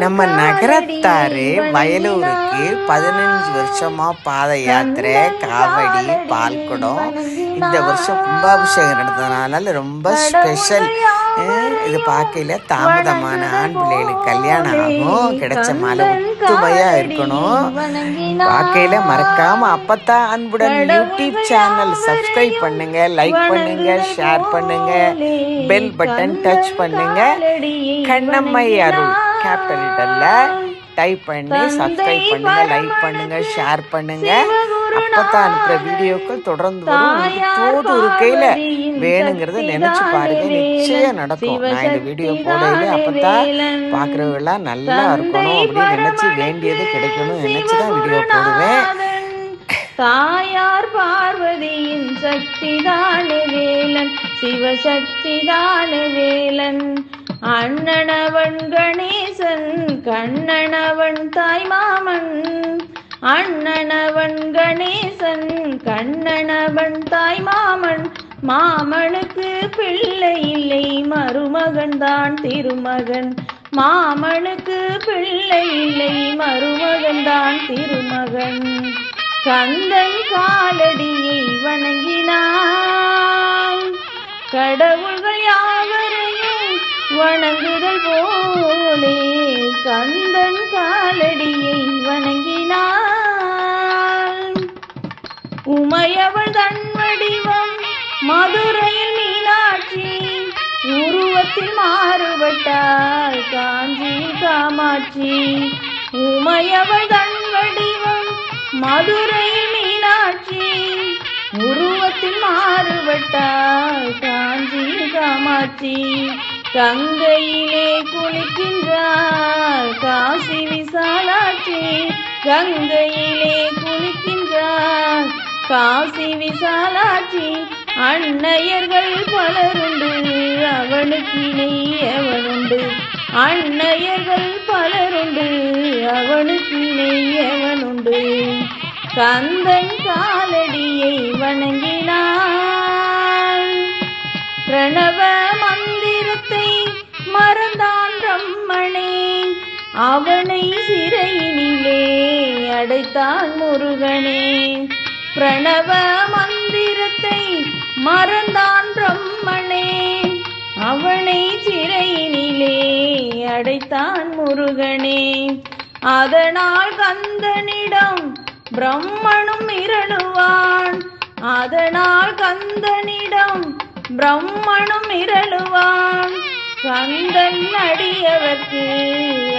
நம்ம நகரத்தாரு வயலூருக்கு 15 வருஷமா பாத யாத்திரை, காவடி, பால்குடம். இந்த வருஷம் கும்பாபிஷேகம் நடந்ததுனால ரொம்ப ஸ்பெஷல். இது பார்க்கையில தாமதமான ஆண் பிள்ளைகளுக்கு கல்யாணம் ஆகும். கிடைச்ச மாலை ஒத்துமையா இருக்கணும். பார்க்கையில மறக்காம அப்பத்தான் அன்புடன் யூடியூப் சேனல் சப்ஸ்கிரைப் பண்ணுங்க, லைக் பண்ணுங்க, ஷேர் பண்ணுங்க, பெல் பட்டன் டச் பண்ணுங்க. கண்ணம்மை அருள் கேபிட்டல் லெட்டர்ல டைப் பண்ணி சப்ஸ்கிரைப் பண்ணுங்க, லைக் பண்ணுங்க, ஷேர் பண்ணுங்க. அப்பதான் அனுப்புற வீடியோக்கள் தொடர்ந்து வரும். உங்களுக்கு தோது ஒரு கையில வேணுங்கிறத நினைச்சு பாருங்க, நிச்சயம் நடக்கும். நான் இந்த வீடியோ போடையில அப்பதான் பாக்குறவங்கெல்லாம் நல்லா இருக்கணும் அப்படின்னு நினைச்சு வேண்டியது கிடைக்கணும் நினைச்சுதான் வீடியோ போடுவேன். தாயார் பார்வதியின் சக்திதானே வேலன், சிவசக்திதானே வேலன். அண்ணனவன் கணேசன், கண்ணனவன் தாய் மாமன். அண்ணனவன் கணேசன், கண்ணனவன் தாய் மாமன். மாமனுக்கு பிள்ளை இல்லை, மருமகன் தான் திருமகன். மாமனுக்கு பிள்ளை இல்லை, மருமகன் தான் திருமகன். கந்தன் காலடியை வணங்கினான், கடவுள்கள் யாவரையும் வணங்குதல் போலே கந்தன் காலடியை வணங்கினான். உமையவள் தன் வடிவம் மதுரையில் மீனாட்சி, உருவத்தில் மாறுபட்டாள் காஞ்சியில் காமாட்சி. உமையவள் தன் வடிவம் மதுரையில் மீனாட்சி, உருவத்தில் மாறுபட்டாள் காஞ்சியில் காமாட்சி. கங்கையிலே குளிக்கின்றாள் காசி விசாலாட்சி, கங்கையிலே குளிக்கின்றாள் காசி விசாலாட்சி. அன்னையர்கள் பலருண்டு, அவனுக்கு இணை எவனுண்டு. அன்னையர்கள் பலருண்டு, அவனுக்கு இணை எவனுண்டு. கந்தன் காலடியை வணங்கினான், பிரணவ மந்திரத்தை மறந்தான் பிரம்மனே. அவனை சிறையினிலே அடைத்தான் முருகனே. பிரணவ மந்திரத்தை மறந்தான் பிரம்மனே, அவனை சிறையினிலே அடைத்தான் முருகனே. அதனால் கந்தனிடம் பிரம்மனும் மிரளுவான், அதனால் கந்தனிடம் பிரம்மனும் மிரளுவான். கந்தன் அடியவர்க்கு